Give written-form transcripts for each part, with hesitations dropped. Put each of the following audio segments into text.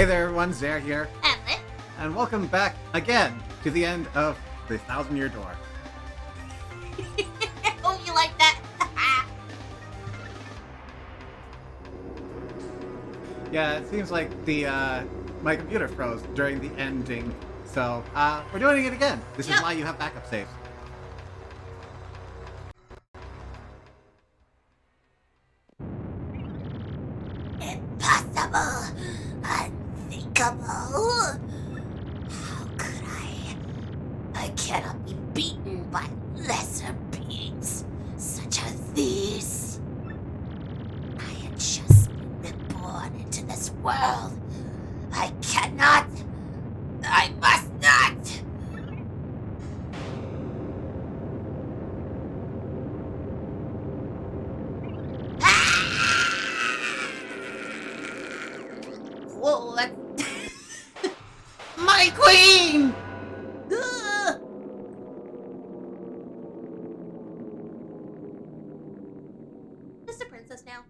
Hey there everyone, Zare here, And Lit. and welcome back again to the end of the 1,000-Year Door. Oh, you like that? Yeah, it seems like my computer froze during the ending, so we're doing it again. This is Yep. why you have backup saves. Impossible! Unthinkable! How could I? I cannot be beaten by lesser beings such as these. I had just been born into this world. I cannot! I must not! Whoa, that's... My queen! Ugh. Just a princess now.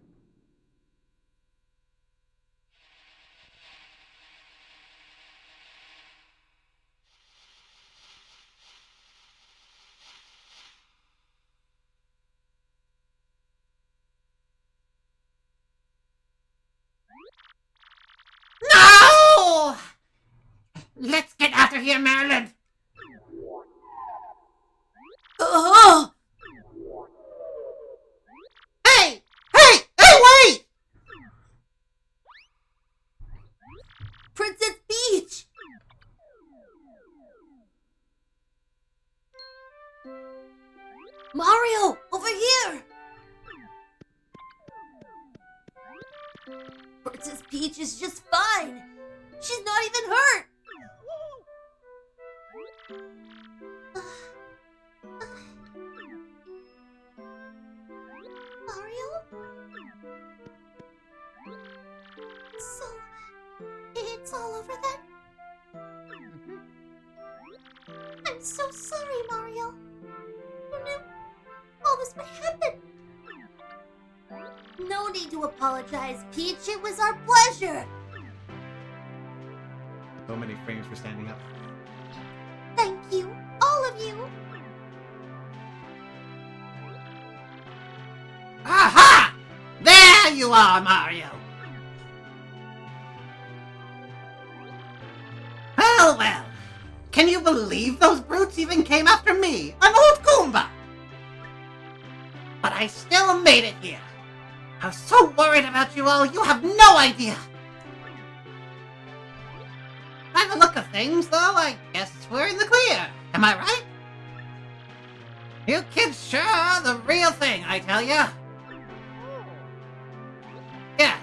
No! Let's get out of here, Marilyn! Oh! Hey! Hey! Hey, wait! Princess Peach! Mario! Over here! Princess Peach is just fine! She's not even hurt! Mario? So, it's all over then? I'm so sorry, Mario. Who knew all this would happen? No need to apologize, Peach. It was our pleasure. So many frames for standing up. Thank you, all of you. Aha! There you are, Mario! Well. Can you believe those brutes even came after me, an old Goomba? But I still made it here. I was so worried about you all, you have no idea. By the look of things, though, I guess we're in the clear. Am I right? You kids sure are the real thing, I tell ya. Yes,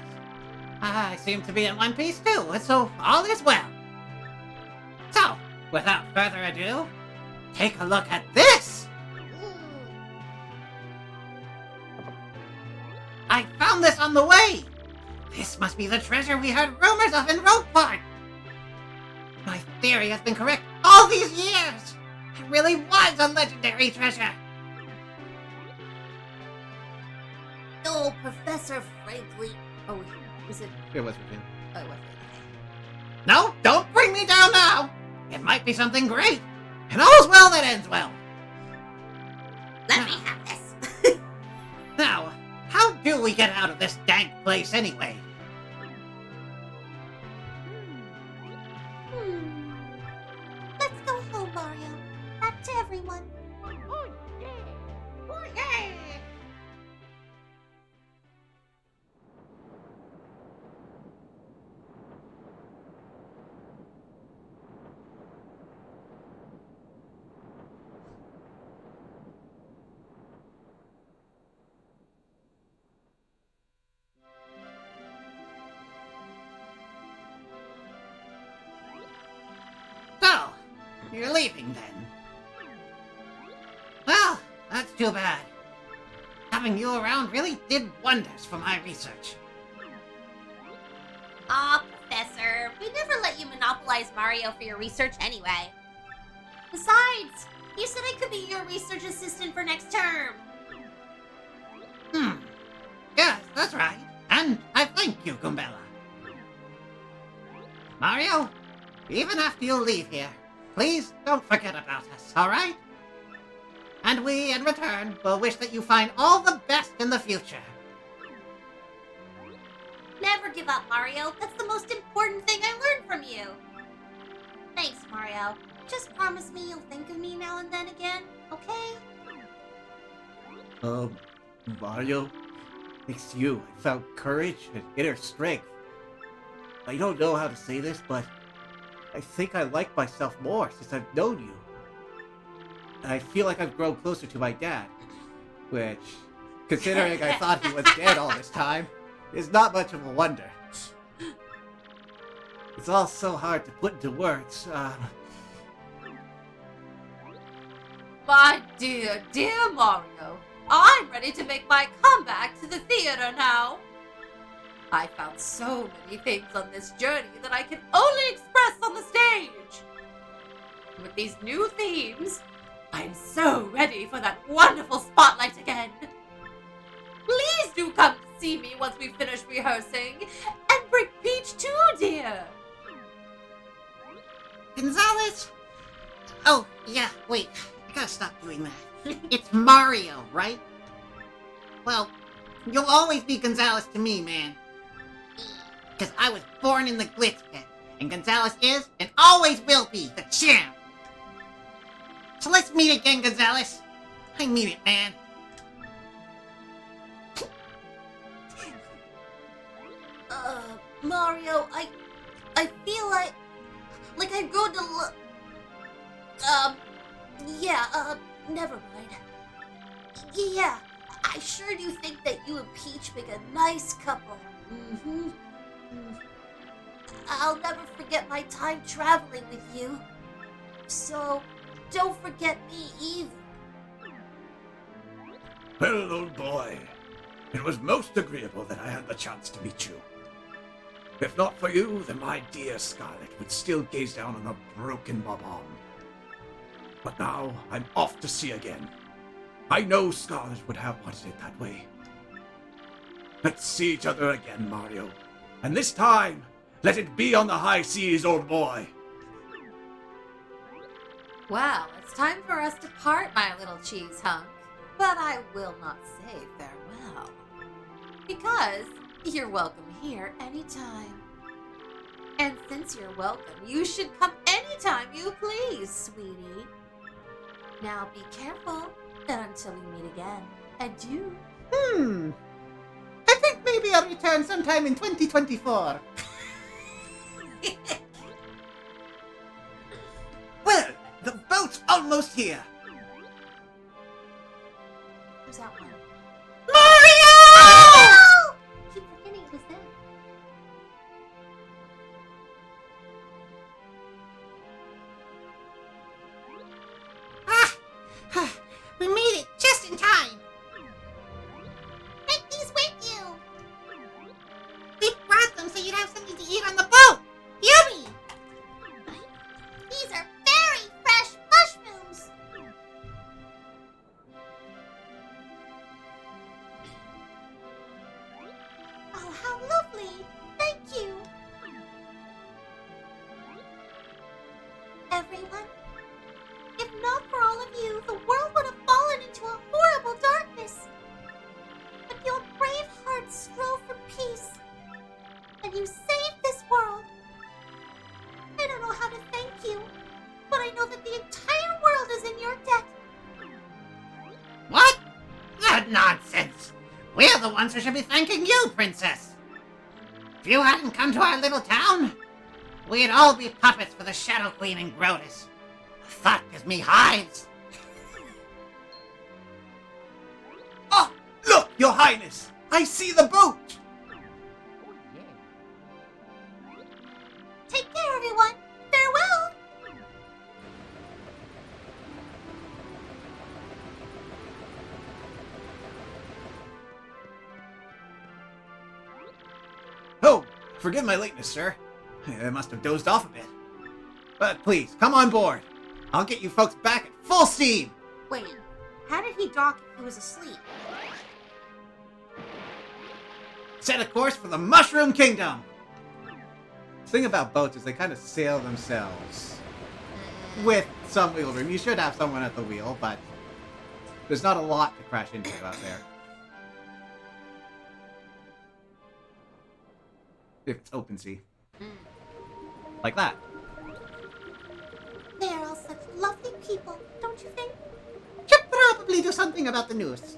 I seem to be in one piece too, so all is well. So, without further ado, take a look at this! I found this on the way! This must be the treasure we heard rumors of in Rogue Park! My theory has been correct all these years! It really was a legendary treasure! Oh, Professor Frankly. Oh, was it? It was with him. Oh, it was. No, don't bring me down now! It might be something great! And all's well that ends well! Let me have this. Now, how do we get out of this dank place anyway? Let's go home, Mario. Back to everyone. Oh, yeah. Oh, yeah. So, you're leaving then? Well, that's too bad. Having you around really did wonders for my research. Aw, Professor. We never let you monopolize Mario for your research anyway. Besides, you said I could be your research assistant for next term. Yes, that's right. And I thank you, Goombella. Mario, even after you leave here, please don't forget about us, alright? And we, in return, will wish that you find all the best in the future. Never give up, Mario. That's the most important thing I learned from you. Thanks, Mario. Just promise me you'll think of me now and then again, okay? Mario, thanks to you, I found courage and inner strength. I don't know how to say this, but I think I like myself more since I've known you. I feel like I've grown closer to my dad, which, considering I thought he was dead all this time, is not much of a wonder. It's all so hard to put into words. My dear, dear Mario, I'm ready to make my comeback to the theater now. I found so many things on this journey that I can only express on the stage. With these new themes, I'm so ready for that wonderful spotlight again. Please do come to see me once we finish rehearsing, and bring Peach too, dear. Gonzalez? Oh, yeah, wait. I gotta stop doing that. It's Mario, right? Well, you'll always be Gonzalez to me, man. Because I was born in the Glitz Pit, and Gonzalez is, and always will be, the champ. So let's meet again, Gonzalez. I mean it, man. Mario, I feel like I've grown to never mind. Yeah, I sure do think that you and Peach make a nice couple. Mm-hmm. I'll never forget my time traveling with you. So, don't forget me either. Well, old boy, it was most agreeable that I had the chance to meet you. If not for you, then my dear Scarlet would still gaze down on a broken Bob-omb. But now, I'm off to sea again. I know Scarlet would have wanted it that way. Let's see each other again, Mario. And this time, let it be on the high seas, old boy. Well, it's time for us to part, my little cheese hunk. But I will not say farewell. Because you're welcome here anytime. And since you're welcome, you should come anytime you please, sweetie. Now be careful, and until we meet again, adieu. I think maybe I'll return sometime in 2024. Well, the boat's almost here. Who's that one? Mario! Keep forgetting it was them. We made it just in time. Take these with you. We brought them so you'd have something to eat on the boat. Yummy! These are very fresh mushrooms. Oh, how lovely. Thank you. Everyone, if not for all of you, the world would have fallen into a horrible darkness. But your brave hearts strove for peace, and you saved this world. I don't know how to thank you, but I know that the entire world is in your debt. What? That nonsense. We're the ones who should be thanking you, Princess. If you hadn't come to our little town, we'd all be puppets for the Shadow Queen and Grodus. The thought gives me hives. Oh, look, Your Highness! I see the boat! Take care, everyone. Farewell. Oh, forgive my lateness, sir. I must have dozed off a bit. But please, come on board. I'll get you folks back at full steam. Wait, how did he dock if he was asleep? Set a course for the Mushroom Kingdom. thing about boats is they kind of sail themselves with some wheel room. You should have someone at the wheel, but there's not a lot to crash into out there. If it's open sea. Like that. They are all such lovely people, don't you think? Should probably do something about the news.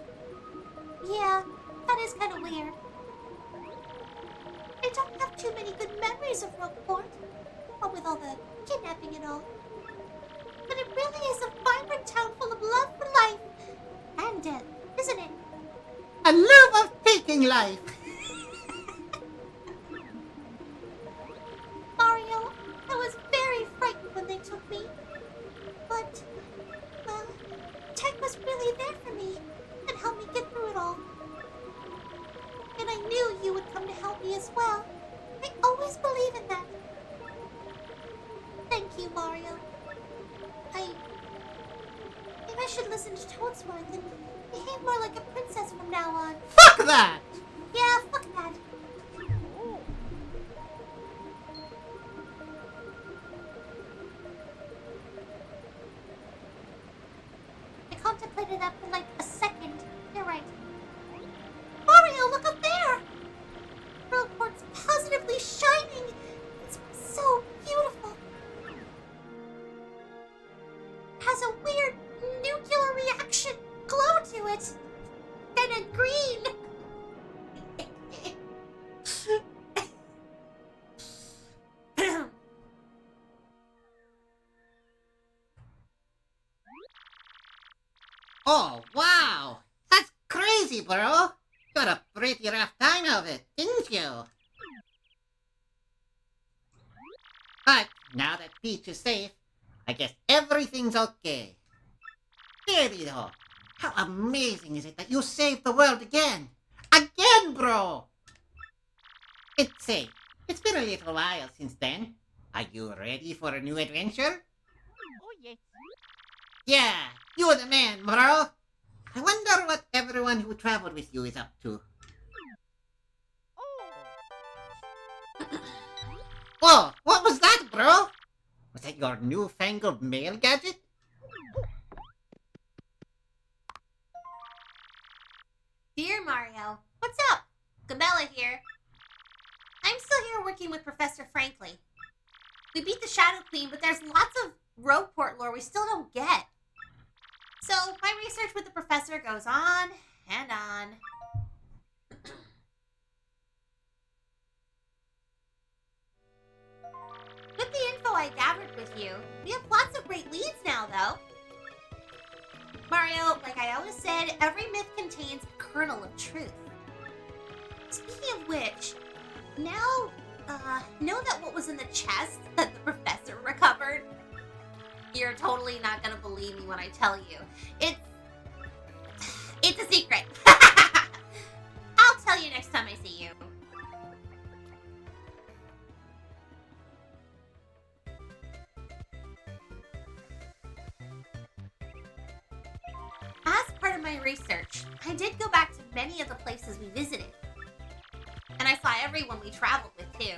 Yeah, that is kind of weird. I don't have too many good memories of Rogueport, what with all the kidnapping and all. But it really is a vibrant town full of love for life and death, isn't it? A love of taking life. Mario, I was very frightened when they took me. But, well, Tech was really there for me and helped me get through it all. And I knew you would come to help me as well. I always believe in that. Thank you, Mario. Maybe I should listen to Toadsworth and behave more like a princess from now on. Fuck that! Yeah, fuck that. I contemplated that for like a second. You're right. Mario, look up there! Rogueport's positively shining. It's so beautiful. It has a weird nuclear reaction glow to it. And a green. Oh, wow! That's crazy, bro! Got a pretty rough time of it, didn't you? But now that Peach is safe, I guess everything's okay. Baby though, how amazing is it that you saved the world again? Again, bro! It's been a little while since then. Are you ready for a new adventure? Oh, yes. Yeah, you're the man, bro. I wonder what everyone who traveled with you is up to. Oh. Whoa, what was that, bro? Was that your newfangled mail gadget? Dear Mario, what's up? Gabella here. I'm still here working with Professor Frankly. We beat the Shadow Queen, but there's lots of Rogueport lore we still don't get. So my research with the professor goes on and on. With the info I gathered with you, we have lots of great leads now, though. Mario, like I always said, every myth contains a kernel of truth. Speaking of which, now, know that what was in the chest that the professor recovered? You're totally not gonna believe me when I tell you. It's a secret. I'll tell you next time I see you. As part of my research, I did go back to many of the places we visited. And I saw everyone we traveled with, too.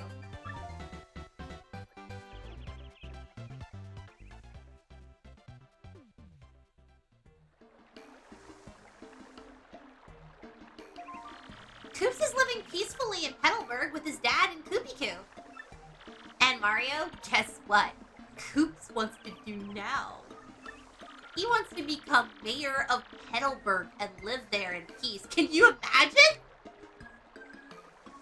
Koops is living peacefully in Petalburg with his dad and Koopy-Koo. And Mario, guess what? Koops wants to do now. He wants to become mayor of Petalburg and live there in peace. Can you imagine?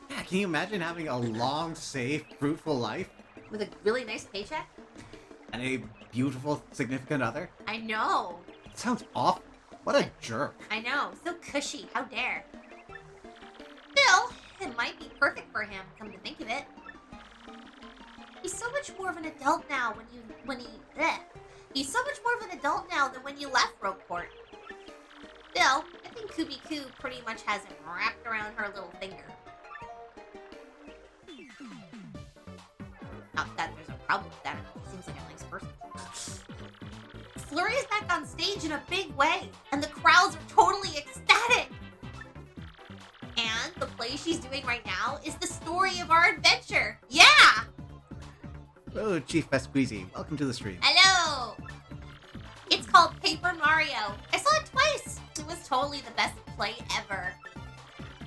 Yeah, can you imagine having a long, safe, fruitful life? With a really nice paycheck? And a beautiful, significant other? I know. It sounds awful. What a jerk. I know. So cushy. How dare. Still, it might be perfect for him, come to think of it. He's so much more of an adult now He's so much more of an adult now than when you left Rogueport. Still, I think Koopy-Koo pretty much has him wrapped around her little finger. Not that there's a problem with that. He seems like a nice person. Flurry is back on stage in a big way, and the crowds are totally ecstatic. And the play she's doing right now is the story of our adventure. Yeah! Oh, Chief Besqueezy, welcome to the stream. Hello! It's called Paper Mario. I saw it twice. It was totally the best play ever.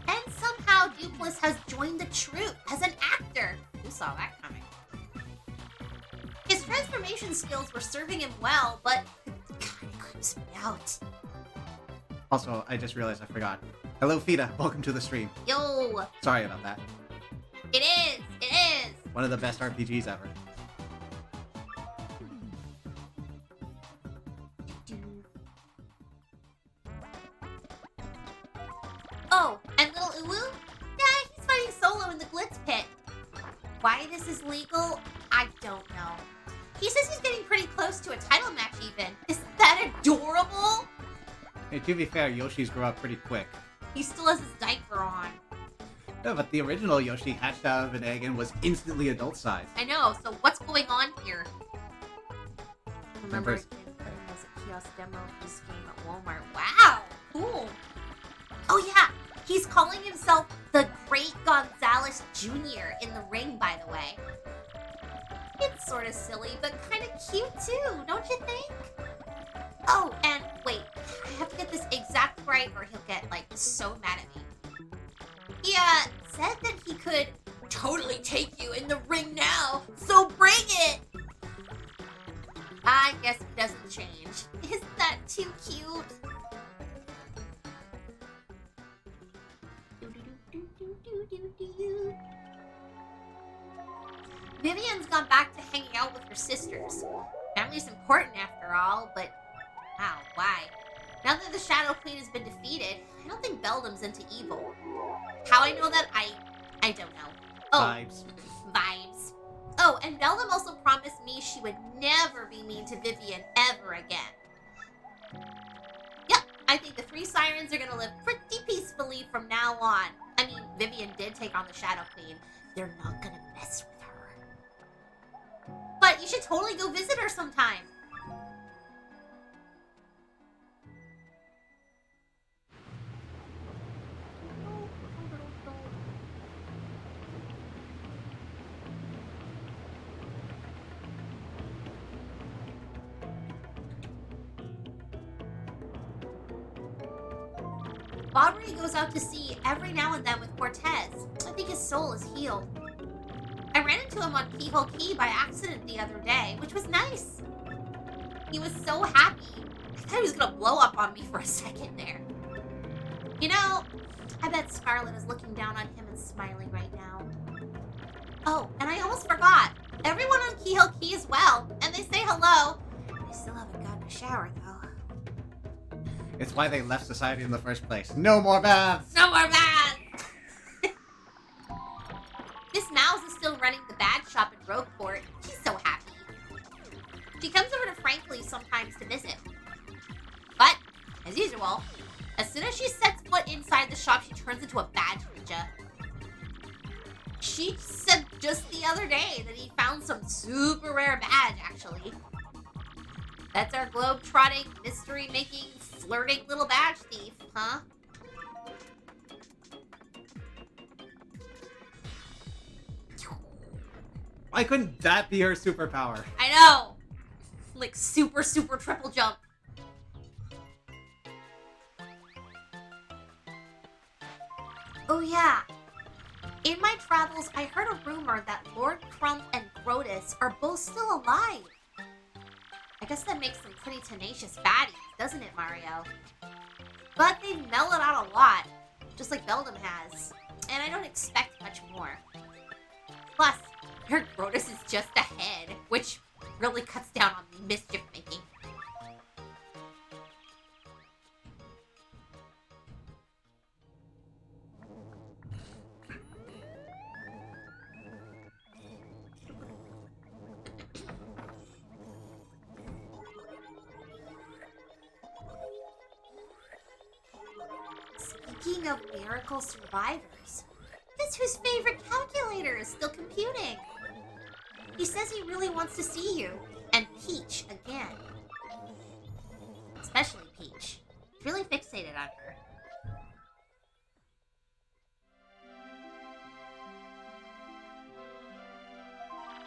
And somehow Dupless has joined the troupe as an actor. Who saw that coming? His transformation skills were serving him well, but it kind of creeps me out. Also, I just realized I forgot. Hello, Fita. Welcome to the stream. Yo, Sorry about that. it is, it is. One of the best RPGs ever. Oh, and little Uwu? Yeah, he's fighting solo in the Glitz Pit. Why this is legal, I don't know. He says he's getting pretty close to a title match even. Isn't that adorable? Hey, to be fair, Yoshi's grow up pretty quick. He still has his diaper on. No, but the original Yoshi hatched out of an egg and was instantly adult sized. I know, so what's going on here? Remember a Members- kid playing as a kiosk demo of this game at Walmart. Wow, cool. Oh yeah, he's calling himself the Great Gonzalez Jr. in the ring, by the way. It's sort of silly, but kind of cute too, don't you think? Oh, and wait, I have to get this exact right or he'll get, like, so mad at me. He, said that he could totally take you in the ring now, so bring it! I guess it doesn't change. Isn't that too cute? Vivian's gone back to hanging out with her sisters. Family's important after all, but wow, why? Now that the Shadow Queen has been defeated, I don't think Beldam's into evil. How I know that, I don't know. Oh, Vibes. vibes. Oh, and Beldam also promised me she would never be mean to Vivian ever again. Yep, I think the three sirens are gonna live pretty peacefully from now on. I mean, Vivian did take on the Shadow Queen. They're not gonna mess with her. But you should totally go visit her sometime. Bobbery goes out to sea every now and then with Cortez. I think his soul is healed. I ran into him on Keyhole Key by accident the other day, which was nice. He was so happy. I thought he was gonna blow up on me for a second there. You know, I bet Scarlet is looking down on him and smiling right now. Oh, and I almost forgot. Everyone on Keyhole Key is well, and they say hello. I still haven't gotten a shower, though. It's why they left society in the first place. No more baths! No more baths! Miss Mouse is still running the bad shop in Rogueport. She's so happy. She comes over to Frankly sometimes to visit. But, as usual, as soon as she sets foot inside the shop, she turns into a badge ninja. She said just the other day that he found some super rare badge, actually. That's our globe-trotting, mystery-making, flirting little badge thief, huh? Why couldn't that be her superpower? I know! Like super triple jump. Oh yeah. In my travels, I heard a rumor that Lord Crump and Grotus are both still alive. I guess that makes them pretty tenacious baddies, doesn't it, Mario? But they've mellowed out a lot, just like Beldam has. And I don't expect much more. Plus, her Grotus is just a head, which really cuts down on mischief making. Speaking of miracle survivors, guess whose favorite calculator is still computing? He says he really wants to see you, and Peach again. Especially Peach. He's really fixated on her.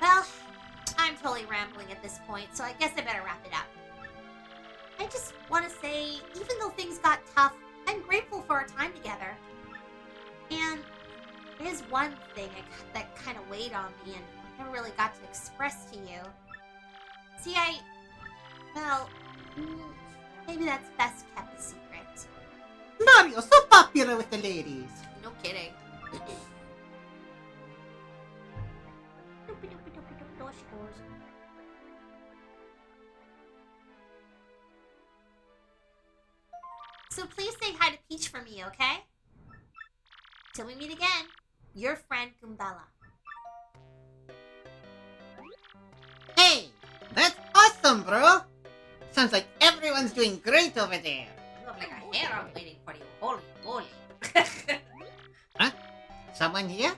Well, totally rambling at this point, so I guess I better wrap it up. I just want to say, even though things got tough, I'm grateful for our time together. And there's one thing that kind of weighed on me and I never really got to express to you. See, well, maybe that's best kept a secret. Mario, so popular with the ladies. No kidding. So please say hi to Peach for me, okay? Till we meet again, your friend Goombella. Hey, that's awesome, bro. Sounds like everyone's doing great over there. You look like a hero waiting for you. Holy moly. Someone here?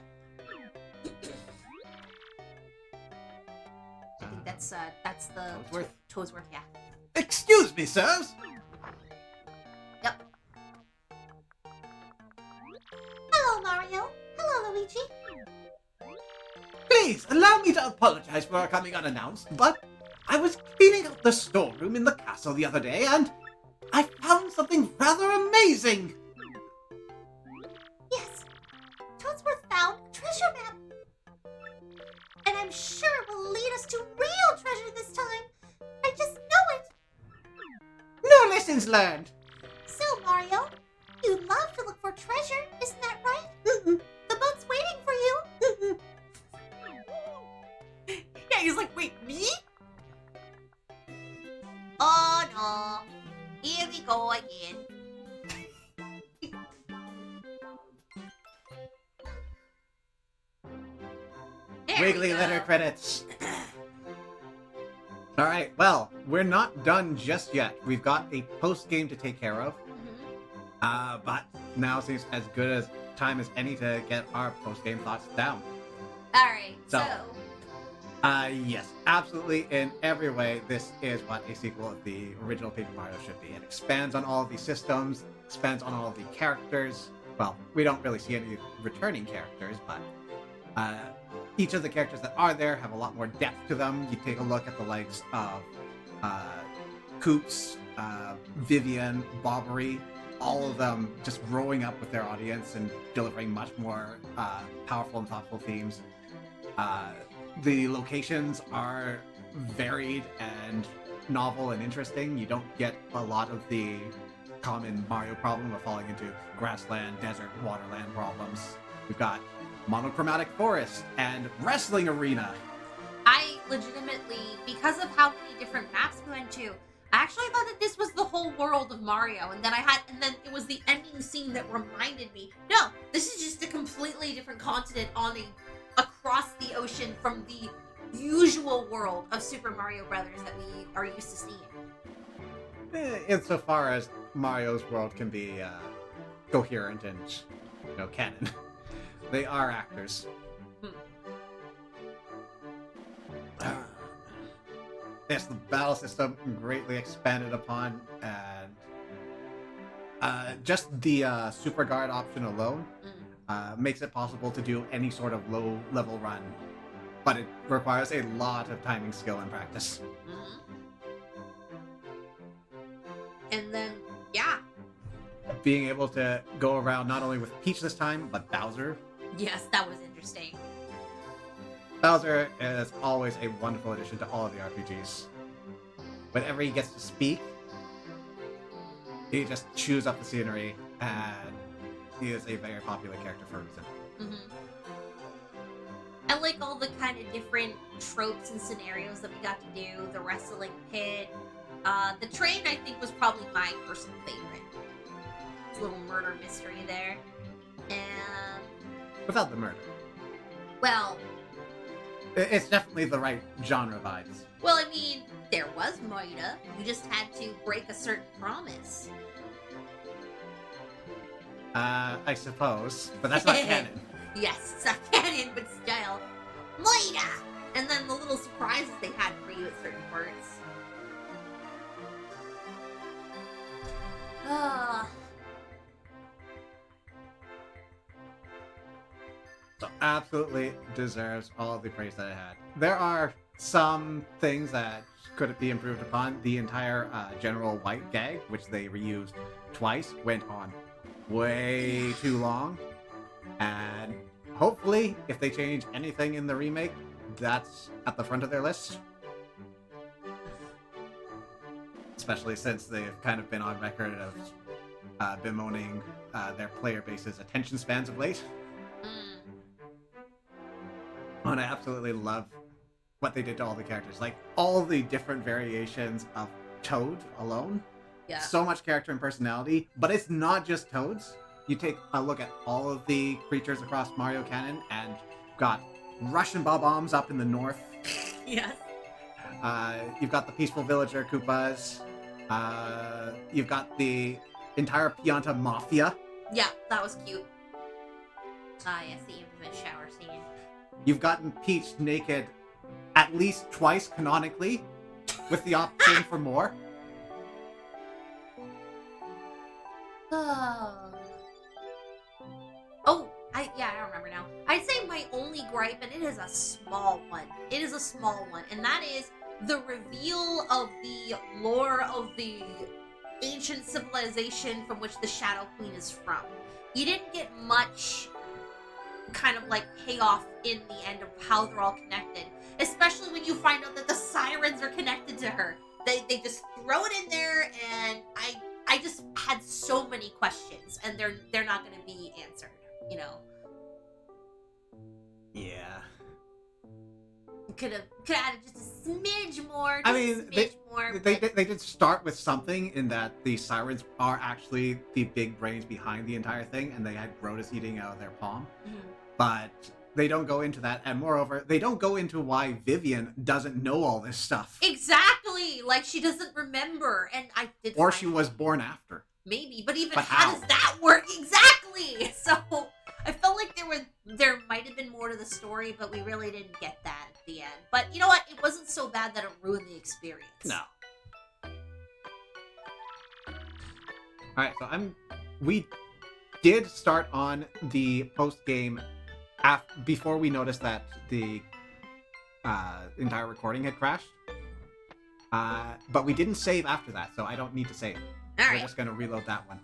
I think that's the Toadsworth? Toadsworth, yeah. Excuse me, sirs. Yep. Hello, Mario. Hello, Luigi. Please, allow me to apologize for coming unannounced, but I was cleaning out the storeroom in the castle the other day, and I found something rather amazing. Yes, Toadsworth found a treasure map. And I'm sure it will lead us to real treasure this time. I just know it. No lessons learned. So, Mario, you love to look for treasure, isn't that right? The boat's waiting for you. Yeah, he's like, wait, me? Oh no, here we go again. There we Wiggly go. letter credits. Alright, well, we're not done just yet. We've got a post-game to take care of. But now seems as good as time as any to get our post-game thoughts down. Alright, So- so Yes, absolutely. In every way, this is what a sequel of the original Paper Mario should be. It expands on all of the systems, expands on all of the characters. Well, we don't really see any returning characters, but each of the characters that are there have a lot more depth to them. You take a look at the likes of Koops, Vivian, Bobbery, all of them just growing up with their audience and delivering much more powerful and thoughtful themes. The locations are varied and novel and interesting. You don't get a lot of the common Mario problem of falling into grassland, desert, waterland problems. We've got monochromatic forest and wrestling arena. I legitimately, because of how many different maps we went to, I actually thought that this was the whole world of Mario, and then it was the ending scene that reminded me, no, this is just a completely different continent across the ocean from the usual world of Super Mario Brothers that we are used to seeing. Insofar as Mario's world can be coherent and canon, they are actors. Yes, the battle system greatly expanded upon, and just the Super Guard option alone makes it possible to do any sort of low-level run, but it requires a lot of timing, skill, and practice. And then, yeah. Being able to go around not only with Peach this time, but Bowser. Yes, that was interesting. Bowser is always a wonderful addition to all of the RPGs. Whenever he gets to speak, he just chews up the scenery, and he is a very popular character for a reason. I like all the kind of different tropes and scenarios that we got to do. The wrestling pit. The train, I think, was probably my personal favorite. It's a little murder mystery there. And, Without the murder. well, It's definitely the right genre vibes. I mean, there was murder. You just had to break a certain promise. I suppose, but that's not canon. Yes, it's not canon, but still. Murder! And then the little surprises they had for you at certain parts. So absolutely deserves all of the praise that it had. There are some things that could be improved upon. The entire General White gag, which they reused twice, went on way too long. And hopefully, if they change anything in the remake, that's at the front of their list. Especially since they've kind of been on record of bemoaning their player base's attention spans of late. And I absolutely love what they did to all the characters. Like, all the different variations of Toad alone. Yeah. So much character and personality. But it's not just Toads. You take a look at all of the creatures across Mario Canon, and you've got Russian Bob-ombs up in the north. Yes. You've got the peaceful villager Koopas. You've got the entire Pianta Mafia. Yeah, that was cute. Ah, yes, the infamous shower scene. You've gotten Peach naked at least twice canonically, with the option for more. Oh, I remember now. I'd say my only gripe, and it is a small one. It is a small one, and that is the reveal of the lore of the ancient civilization from which the Shadow Queen is from. You didn't get much kind of like payoff in the end of how they're all connected, especially when you find out that the sirens are connected to her. They just throw it in there, and I just had so many questions, and they're not going to be answered, you know. Yeah. Could have added just a smidge more. I mean, they but- did start with something in that the sirens are actually the big brains behind the entire thing, and they had Brodus eating out of their palm. Mhm. But they don't go into that, and moreover, they don't go into why Vivian doesn't know all this stuff. Exactly, like she doesn't remember, and I did. Or find- she was born after. maybe, but even But how how? does that work exactly? So I felt like there might have been more to the story, but we really didn't get that at the end. But you know what? It wasn't so bad that it ruined the experience. No. Alright, so we did start on the post-game before we noticed that the entire recording had crashed. But we didn't save after that, so I don't need to save. All We're right. just going to reload that one.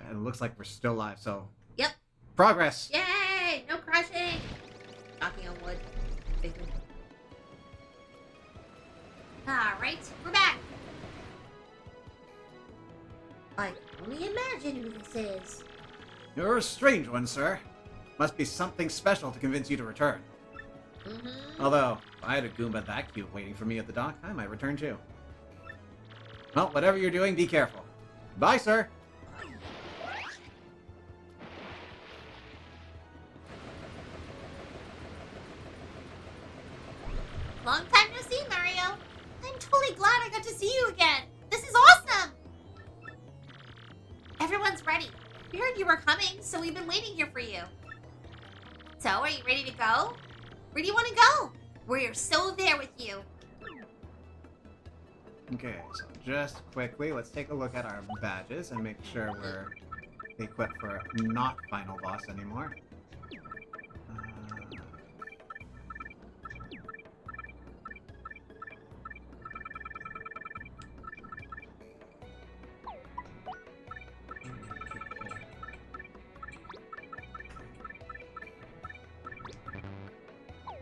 And it looks like we're still live, so... Yep. Progress! Yay! No crashing! Knocking on wood. Big wood. Alright, we're back! I can only imagine who this is. You're a strange one, sir. Must be something special to convince you to return. Mm-hmm. Although, if I had a Goomba that cute waiting for me at the dock, I might return too. Well, whatever you're doing, be careful. Bye, sir! Long time no see, Mario. I'm totally glad I got to see you again. This is awesome. Everyone's ready. We heard you were coming, so we've been waiting here for you. So, are you ready to go? Where do you want to go? We're so there with you. Okay, so just quickly, let's take a look at our badges and make sure we're equipped for not final boss anymore.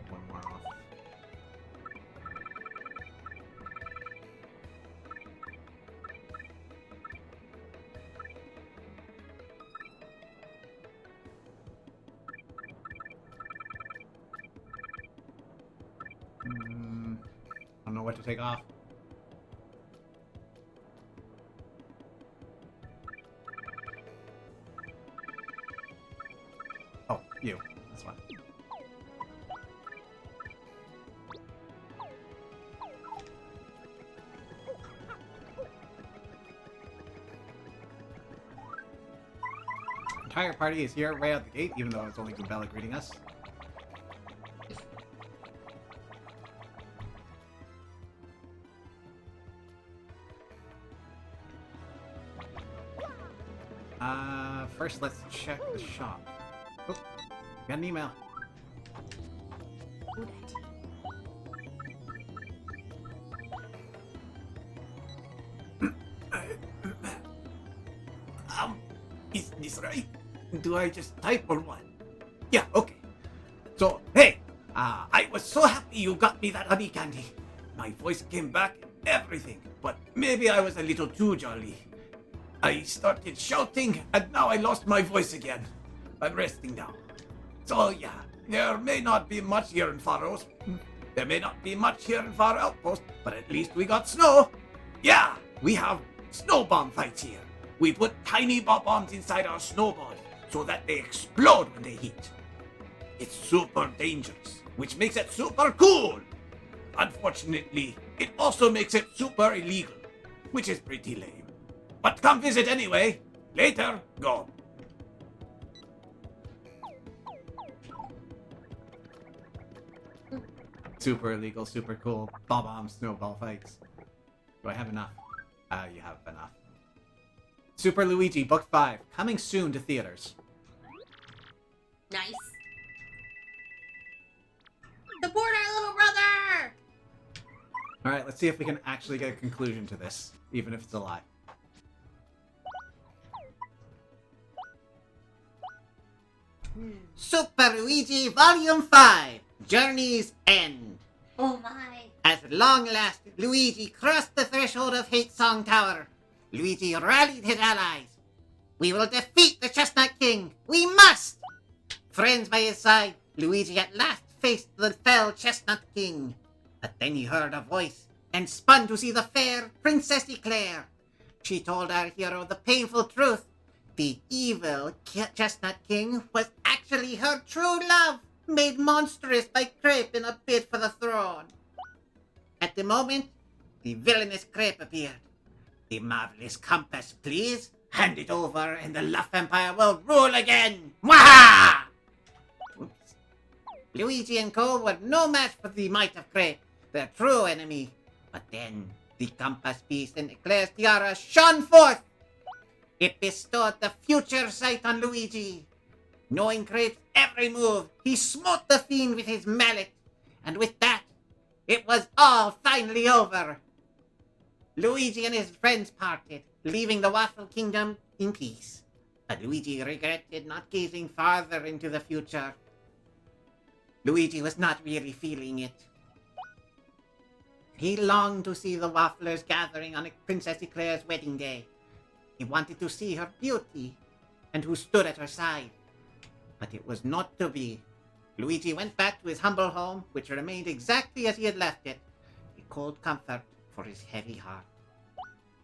One more off. I don't know what to take off. Oh, you. That's fine. entire party is here right out the gate, even though it's only Goombella greeting us. First let's check the shop. Oh, got an email. Is this right? Do I just type or what? Yeah, okay. So, hey, I was so happy you got me that honey candy. My voice came back and everything, but maybe I was a little too jolly. I started shouting and now I lost my voice again. I'm resting now. So yeah, there may not be much here in Faros. There may not be much here in Far Outpost, but at least we got snow. Yeah, we have snow bomb fights here. We put tiny bombs inside our snowballs so that they explode when they hit. It's super dangerous, which makes it super cool. Unfortunately, it also makes it super illegal, which is pretty lame. But come visit anyway. Later, go. Super illegal, super cool. Bomb snowball fights. Do I have enough? You have enough. Super Luigi, Book 5, coming soon to theaters. Nice. Support our little brother! Alright, let's see if we can actually get a conclusion to this, even if it's a lie. Super Luigi Volume 5, Journey's End. Oh my. At long last, Luigi crossed the threshold of Hate Song Tower. Luigi rallied his allies. We will defeat the Chestnut King. We must! Friends by his side, Luigi at last faced the fell Chestnut King. But then he heard a voice and spun to see the fair Princess Eclair. She told our hero the painful truth. The evil Chestnut King was actually her true love, made monstrous by Crepe in a bid for the throne. At the moment, the villainous Crepe appeared. The marvelous compass, please. Hand it over and the Luff Empire will rule again. Mwaha! Oops. Luigi and co were no match for the might of Crepe, their true enemy. But then, the compass piece in Eclair's tiara shone forth. It bestowed the future sight on Luigi. Knowing Crepe's every move, he smote the fiend with his mallet. And with that, it was all finally over. Luigi and his friends parted, leaving the Waffle Kingdom in peace. But Luigi regretted not gazing farther into the future. Luigi was not really feeling it. He longed to see the Wafflers gathering on Princess Eclair's wedding day. He wanted to see her beauty, and who stood at her side. But it was not to be. Luigi went back to his humble home, which remained exactly as he had left it, a cold comfort for his heavy heart.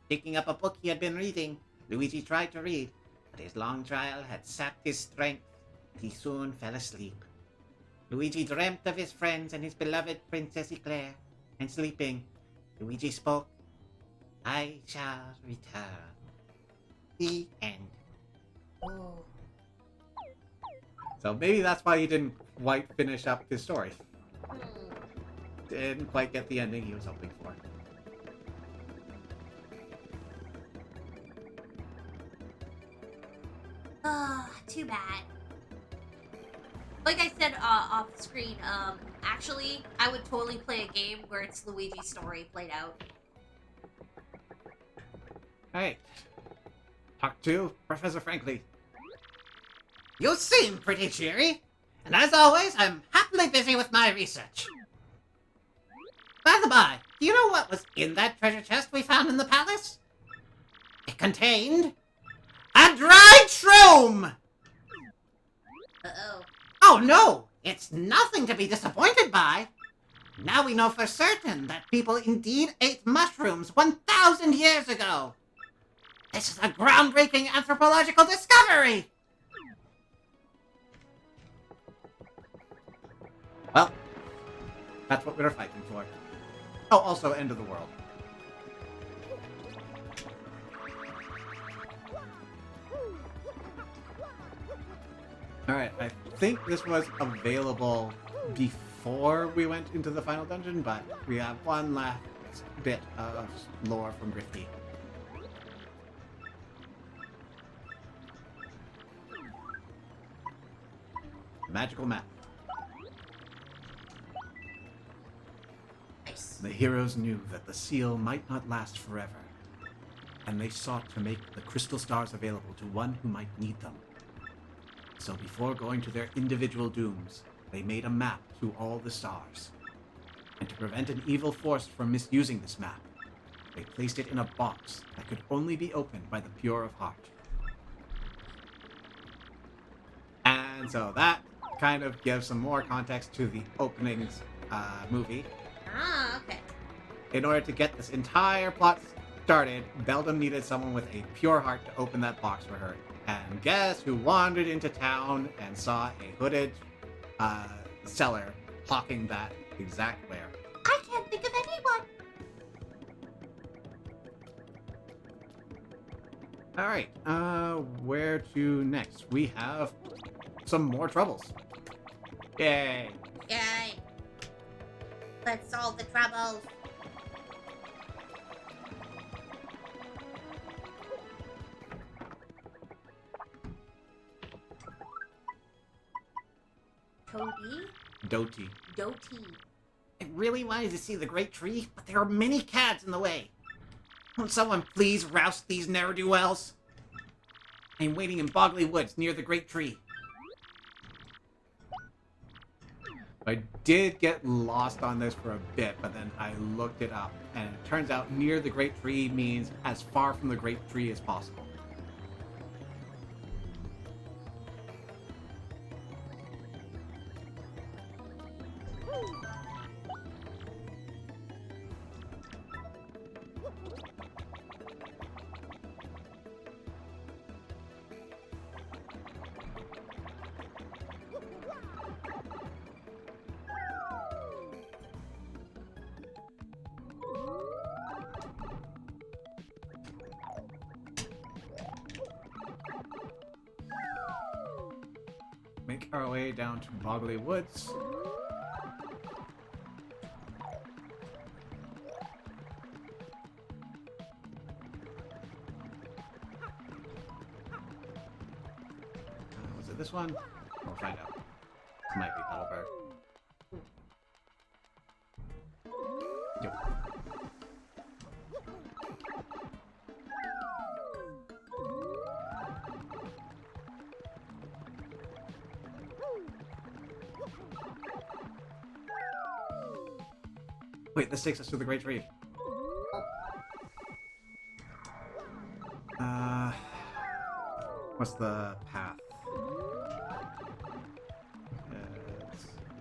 Picking up a book he had been reading, Luigi tried to read, but his long trial had sapped his strength, and he soon fell asleep. Luigi dreamt of his friends and his beloved Princess Eclair, and sleeping, Luigi spoke, "I shall return." The end. Oh. So maybe that's why he didn't quite finish up his story. Didn't quite get the ending he was hoping for. Oh, too bad. Like I said off screen, actually, I would totally play a game where it's Luigi's story played out. Alright. Talk to Professor Frankly. You seem pretty cheery. And as always, I'm happily busy with my research. By the by, do you know what was in that treasure chest we found in the palace? It contained a dried shroom! Uh-oh. Oh no, it's nothing to be disappointed by. Now we know for certain that people indeed ate mushrooms 1,000 years ago. This is a groundbreaking anthropological discovery! Well, that's what we were fighting for. Oh, also end of the world. Alright, I think this was available before we went into the final dungeon, but we have one last bit of lore from Grifty. Magical map. Nice. The heroes knew that the seal might not last forever, and they sought to make the crystal stars available to one who might need them. So before going to their individual dooms, they made a map to all the stars. And to prevent an evil force from misusing this map, they placed it in a box that could only be opened by the pure of heart. And so that kind of gives some more context to the openings movie. Ah, okay. In order to get this entire plot started, Beldam needed someone with a pure heart to open that box for her. And guess who wandered into town and saw a hooded seller hawking that exact ware? I can't think of anyone. Alright, where to next? We have some more troubles. Yay! Yay. Let's solve the troubles. Toby? Doty. Doty. I really wanted to see the great tree, but there are many cads in the way. Won't someone please roust these ne'er-do-wells? I'm waiting in Boggly Woods near the great tree. I did get lost on this for a bit, but then I looked it up, and it turns out near the great tree means as far from the great tree as possible. Make our way down to Boggly Woods. Was it this one? We'll find out. This might be Petalburg. Yo. Wait, this takes us to the Great Tree. What's the path?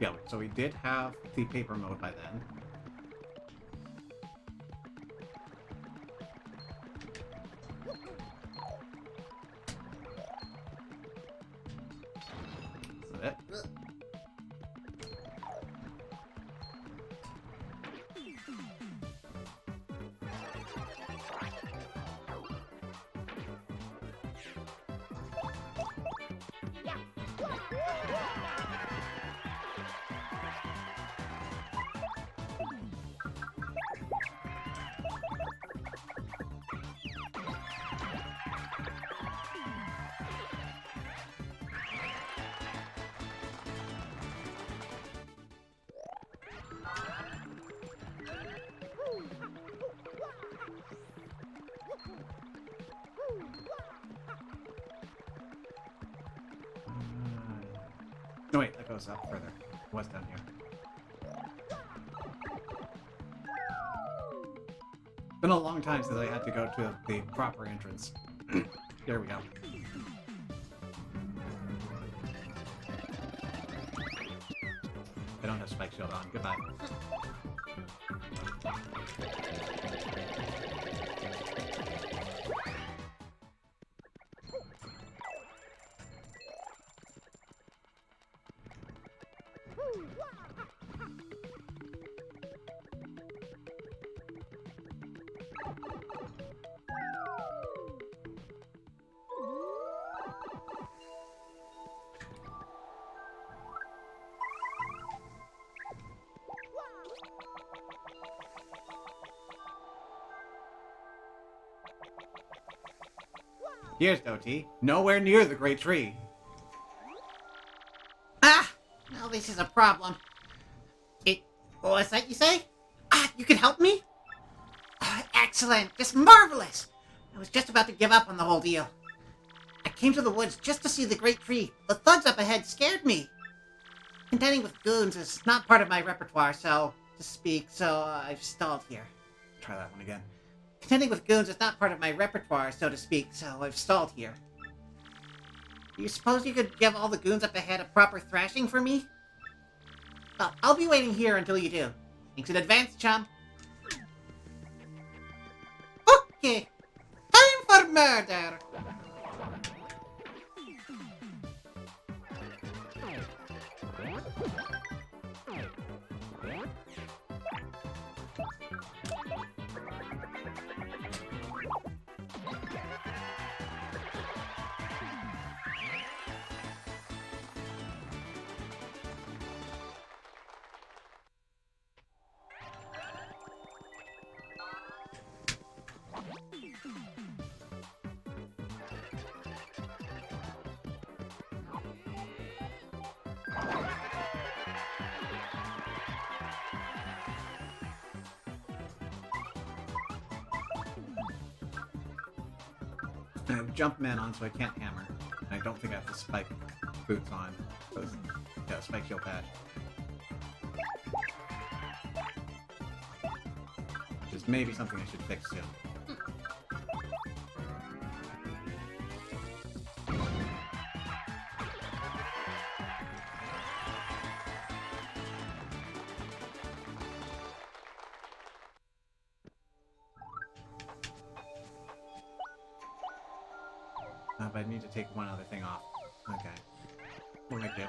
Yeah, so we did have the paper mode by then. Is that it? No, wait, that goes up further. What's down here? It's been a long time since I had to go to the proper entrance. There we go. I don't have Spike Shield on. Goodbye. Here's Doty. Nowhere near the great tree. Ah! Well, this is a problem. What's that you say? Ah, you can help me? Ah, excellent. Just marvelous. I was just about to give up on the whole deal. I came to the woods just to see the great tree. The thugs up ahead scared me. Contending with goons is not part of my repertoire, so to speak, so I've stalled here. Try that one again. Contending with goons is not part of my repertoire, so to speak, so I've stalled here. Do you suppose you could give all the goons up ahead a proper thrashing for me? Well, I'll be waiting here until you do. Thanks in advance, chum. Okay. Time for murder! I have Jumpman on, so I can't hammer. And I don't think I have the spike boots on. Yeah, spike heel pad. Which is maybe something I should fix soon. But I need to take one other thing off. Okay. What do I do?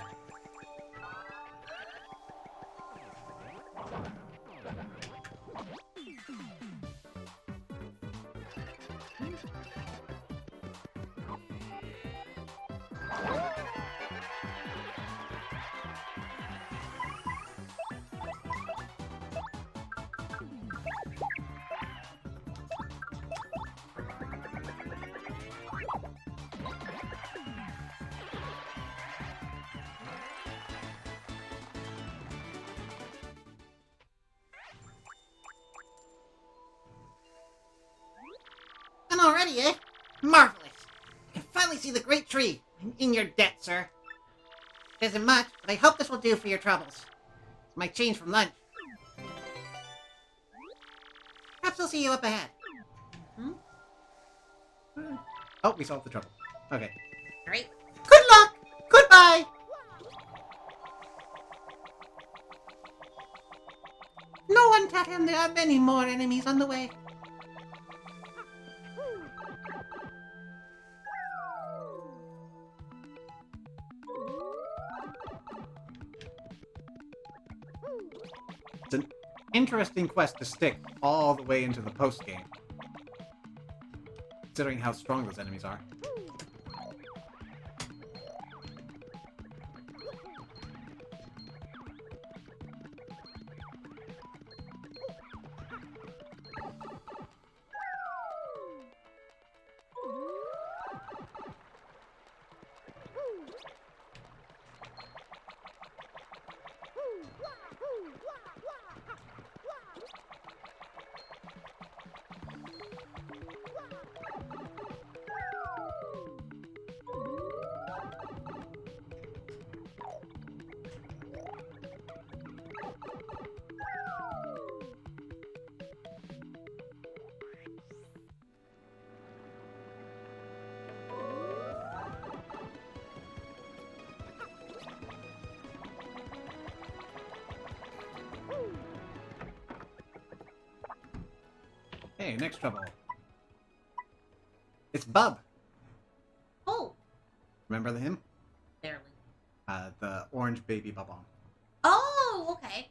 Done already, eh? Marvelous. I can finally see the great tree. I'm in your debt, sir. It isn't much, but I hope this will do for your troubles. It's my change from lunch. Perhaps I'll see you up ahead. Oh, we solved the trouble. Okay. Great. Good luck! Goodbye! No one tell him there are many more enemies on the way. It's an interesting quest to stick all the way into the post-game. Considering how strong those enemies are. Hey, next trouble. It's Bub. Oh, Remember him? barely. The orange baby Bub-on. Oh, okay.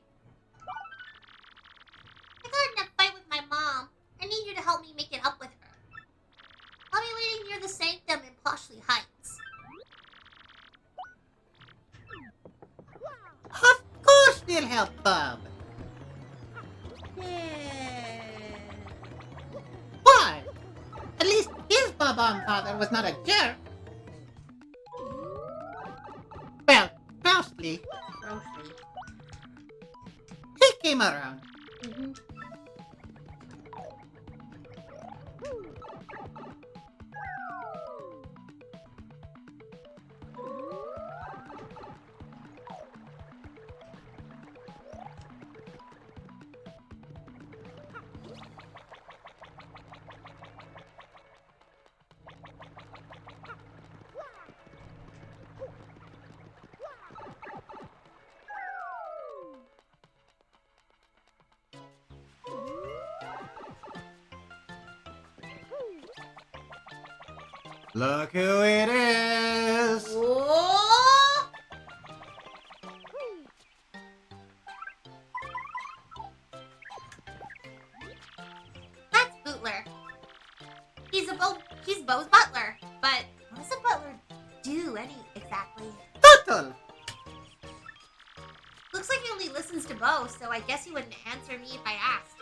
I got in a fight with my mom. I need you to help me make it up with her. I'll be waiting near the sanctum in Ploshly Heights. Of course we'll help Bob. Why? At least his Bob Bob-omb father was not a jerk. Well, mostly. Mostly. He came around. Mm-hmm. Look who it is! Oh! That's Bootler. He's Bo's butler. But what does a butler do exactly? Total. Looks like he only listens to Bo, so I guess he wouldn't answer me if I asked.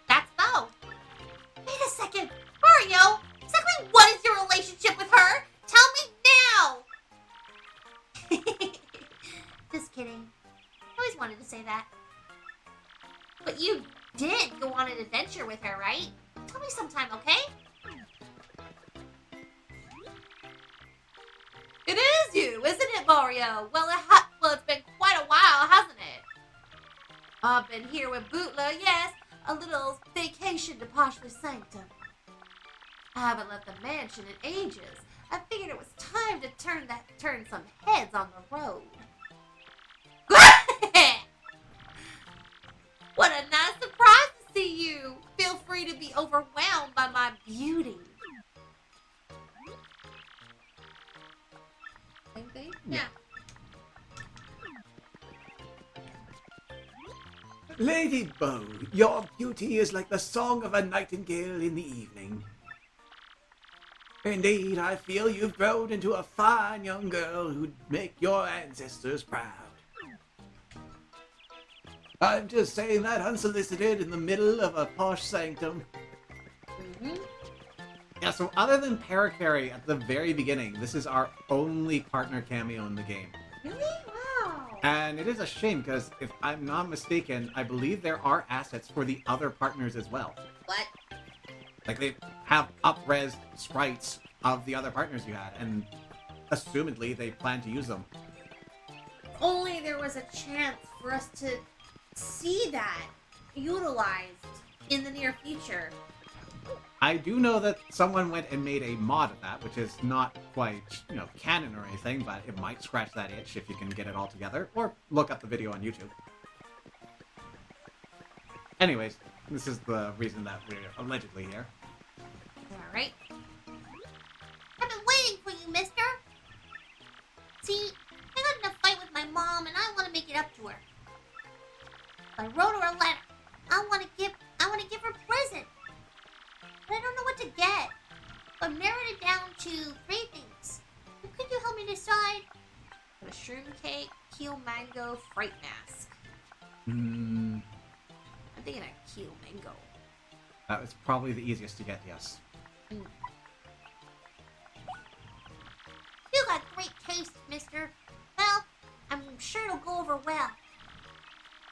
That's Bo. Wait a second. Mario, exactly what is your relationship with her? Tell me now! Just kidding. I always wanted to say that. But you did go on an adventure with her, right? Tell me sometime, okay? It is you, isn't it, Mario? Well, it's been quite a while, hasn't it? I've been here with Bootler, yes. A little vacation to Poshler Sanctum. I haven't left the mansion in ages. I figured it was time to turn some heads on the road. What a nice surprise to see you. Feel free to be overwhelmed by my beauty. Same thing? Yeah. Lady Bo, your beauty is like the song of a nightingale in the evening. Indeed, I feel you've grown into a fine young girl who'd make your ancestors proud. I'm just saying that unsolicited in the middle of a posh sanctum. Mm-hmm. Yeah, so other than Parakarry at the very beginning, this is our only partner cameo in the game. Really? Wow. And it is a shame because if I'm not mistaken, I believe there are assets for the other partners as well. What? Like they have up-res sprites of the other partners you had, and assumedly they plan to use them. Only there was a chance for us to see that utilized in the near future. I do know that someone went and made a mod of that, which is not quite, canon or anything, but it might scratch that itch if you can get it all together, or look up the video on YouTube. Anyways, this is the reason that we're allegedly here. Alright. I've been waiting for you, mister. See, I got in a fight with my mom and I want to make it up to her. I wrote her a letter. I want to give her a present. But I don't know what to get. So I've narrowed it down to 3 things. Could you help me decide? Mushroom cake, Keel mango, fright mask. Hmm, I'm thinking of Keel mango. that was probably the easiest to get, yes. You got great taste, mister. Well, I'm sure it'll go over well.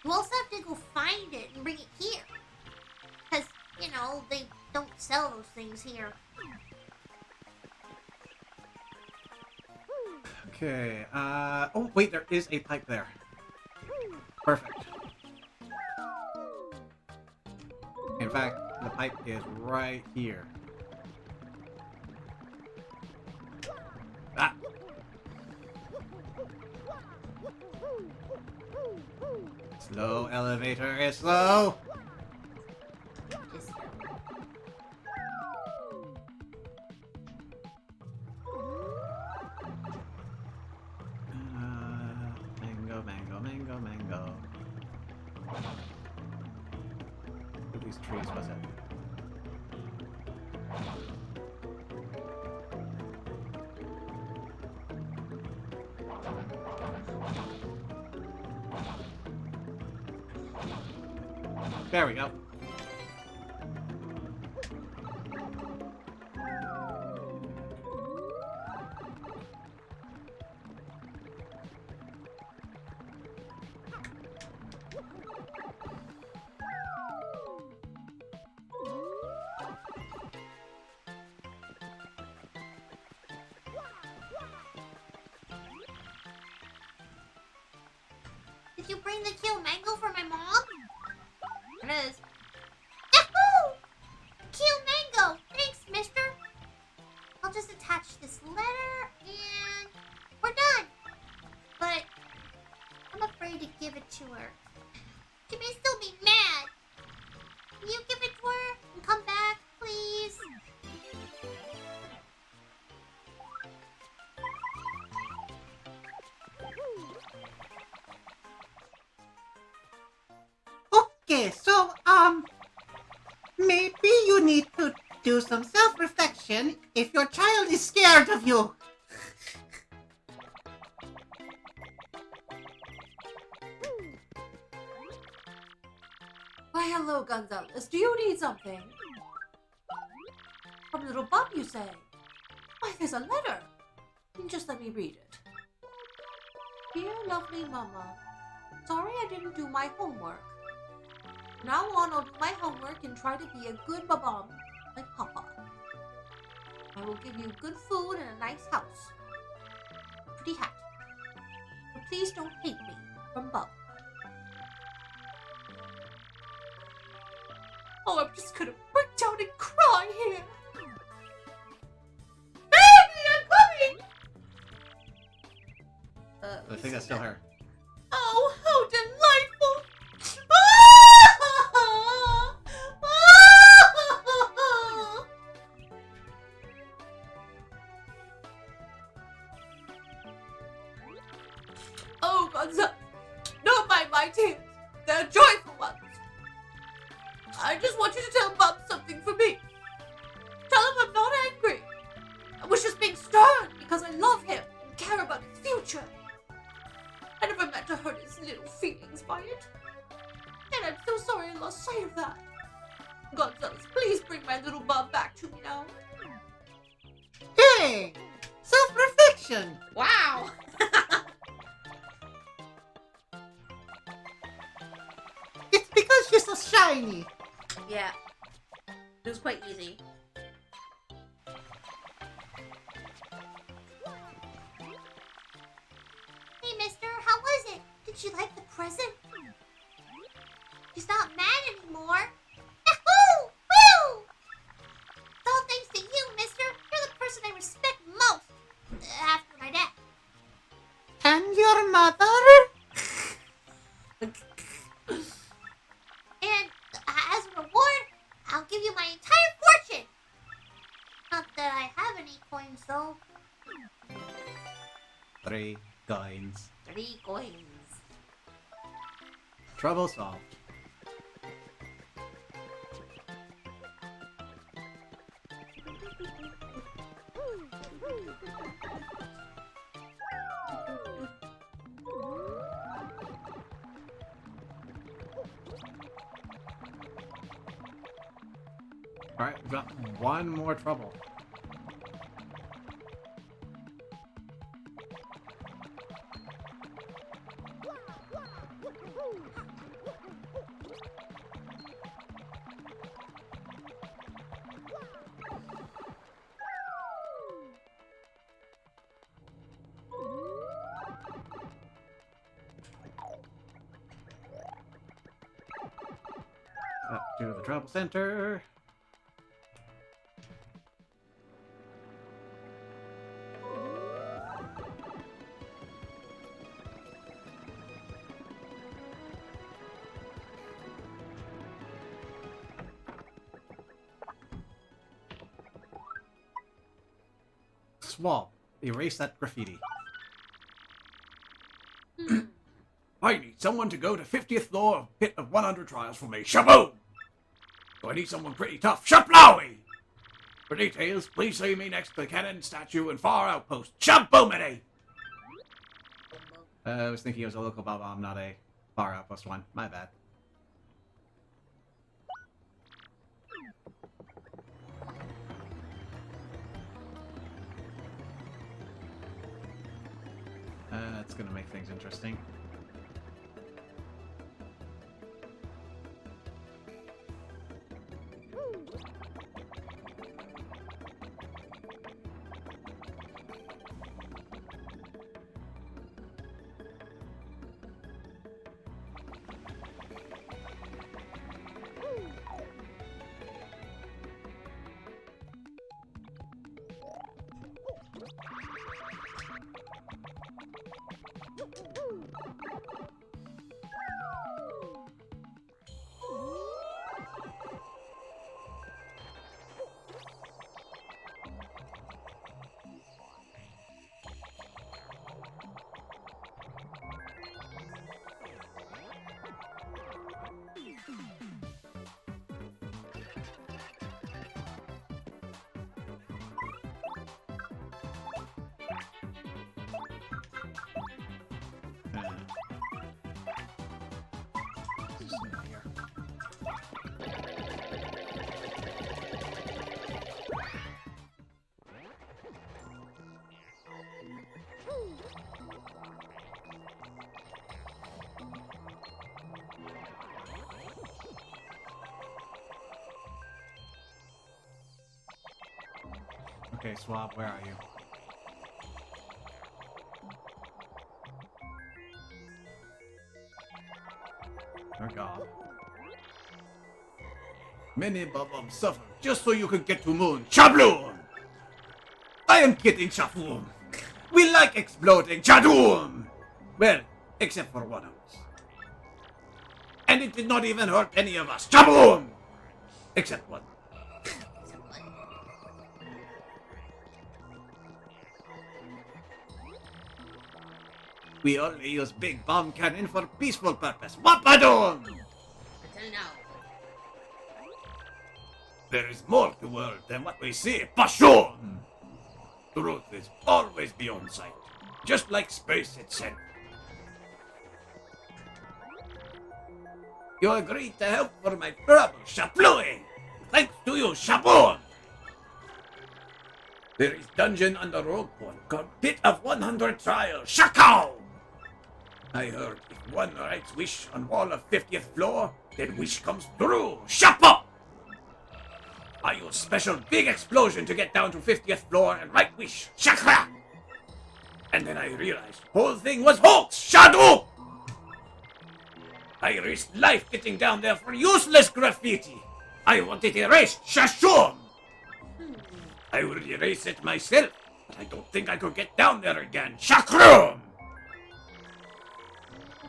You also have to go find it and bring it here. Because, they don't sell those things here. Okay, oh wait, there is a pipe there. Perfect. In fact, the pipe is right here. Ah! Slow, elevator, it's slow! Just Mango, mango, mango, mango. What these trees was it? There we go. Did you bring the Kill Mango for my mom? It is. Yahoo! Kill Mango! Thanks, mister. I'll just attach this letter and we're done. But I'm afraid to give it to her. She may still be mad. Can you give it to her and come back, please? Okay, so, maybe you need to do some self-reflection if your child is scared of you. Why, hello, Gonzalez. Do you need something? From little Bob, you say? Why, there's a letter. Just let me read it. Dear lovely Mama, sorry I didn't do my homework. Now on, I'll do my homework and try to be a good babam, like Papa. I will give you good food and a nice house. A pretty hat. But please don't hate me, from Bub. Oh, I'm just gonna break down and cry here. Baby, I'm coming! I think that's still her. Oh, how delightful! Oh, Gonzalez, don't mind my tears. They're joyful ones. I just want you to tell Bob something for me. Tell him I'm not angry. I was just being stern because I love him and care about his future. I never meant to hurt his little feelings by it. And I'm so sorry I lost sight of that. Gonzalez, please bring my little Bob back to me now. Hey! Self-reflection! Wow! It's because you're so shiny. Yeah. It was quite easy. Hey, mister, how was it? Did you like the present? She's not mad anymore. Yahoo! Woo! It's all thanks to you, mister. You're the person I respect most. After my dad. And your mother? And as a reward, I'll give you my entire fortune. Not that I have any coins, though. 3 coins. 3 coins. Trouble solved. Alright, we've got one more trouble. Up to the trouble center. Swab, erase that graffiti. I need someone to go to 50th floor of Pit of 100 Trials for me. Shaboom! So I need someone pretty tough. Shablowy! For details, please see me next to the cannon statue and far outpost. Shaboomity! I was thinking it was a local bomb, not a far outpost one. My bad. That's gonna make things interesting. Okay, Swab, where are you? Oh god. Many Bob suffer just so you could get to Moon. Chabloon! I am kidding, Shafoom. We like exploding, Chadoom! Well, except for one of us. And it did not even hurt any of us, Chaboom! Except one. We only use big bomb cannon for peaceful purpose. Wapadoom! Until now. There is more to the world than what we see. Passion! Truth is always beyond sight, just like space itself. You agreed to help for my trouble, Shaplui! Thanks to you, Shaboom! There is dungeon on the road point called Pit of 100 Trials, Shakao! I heard if one writes wish on wall of 50th floor, then wish comes true, Shapo! I use special big explosion to get down to 50th floor and write wish, Shakra! And then I realized whole thing was hoax, Shadow! I risked life getting down there for useless graffiti. I want it erased, Shashom! I will erase it myself, but I don't think I could get down there again, Shakrum!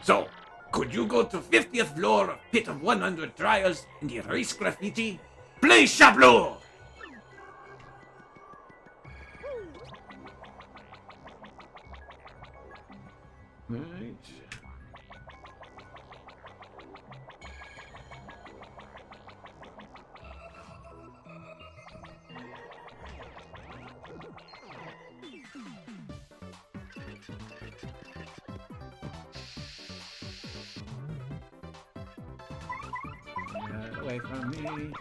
So, could you go to 50th floor of Pit of 100 Trials and erase graffiti? Please, Shablo! Right. Get away from me.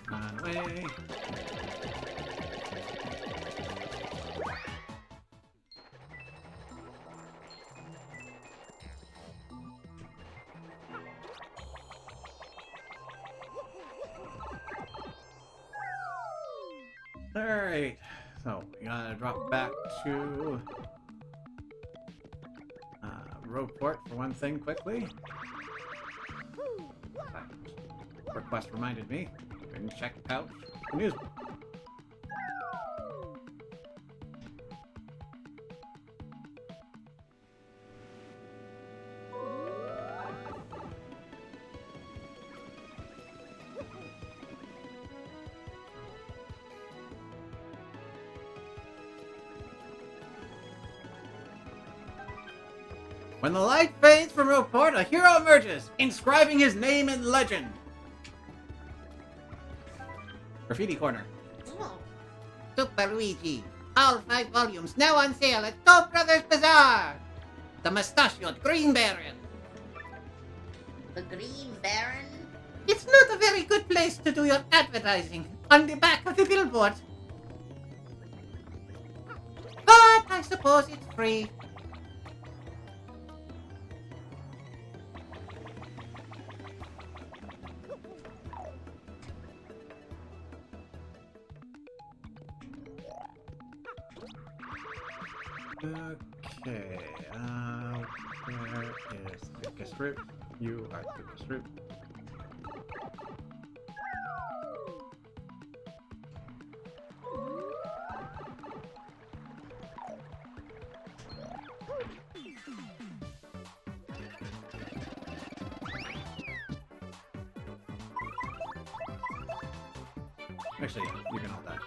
On way. Alright, so we gotta drop back to Rogueport for one thing quickly. Request reminded me. And check out the news. When the light fades from Rogueport, a hero emerges, inscribing his name in legend. Graffiti Corner. Super Luigi. All 5 volumes now on sale at Toll Brothers Bazaar. The mustachioed Green Baron. The Green Baron? It's not a very good place to do your advertising on the back of the billboard. But I suppose it's free. Okay, where is Thickest Root? You are Thickest Root. Actually, yeah, you can hold that.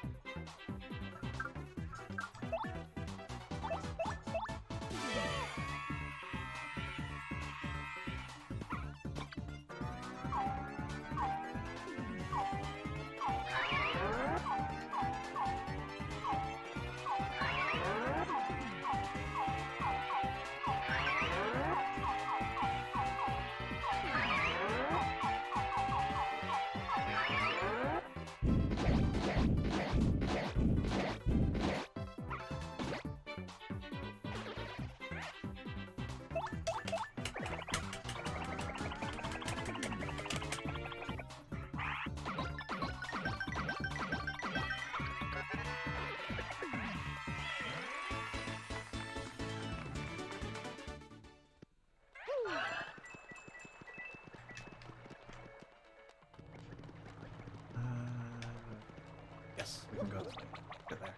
Yes, we can go this way. Get there.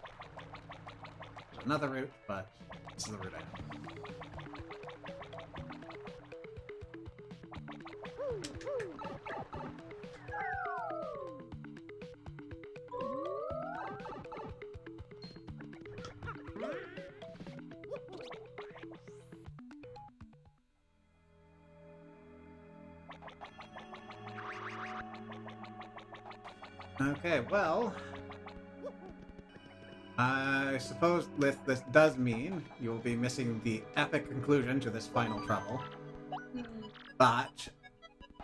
There's another route, but this is the route I know. Okay, well, I suppose this does mean you'll be missing the epic conclusion to this final trouble. But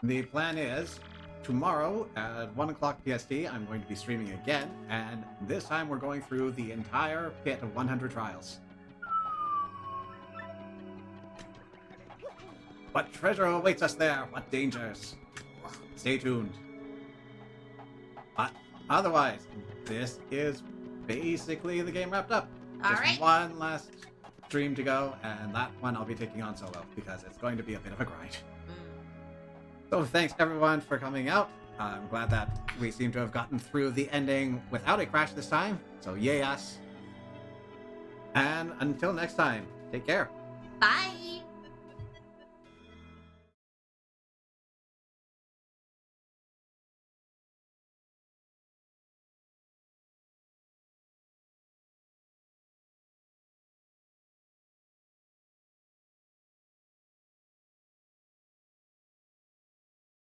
the plan is, tomorrow at 1 o'clock PST, I'm going to be streaming again, and this time we're going through the entire pit of 100 trials. What treasure awaits us there? What dangers? Stay tuned. But otherwise, this is basically the game wrapped up. All Just right. one last stream to go, and that one I'll be taking on solo because it's going to be a bit of a grind. So thanks everyone for coming out. I'm glad that we seem to have gotten through the ending without a crash this time. So yay us. And until next time, take care. Bye.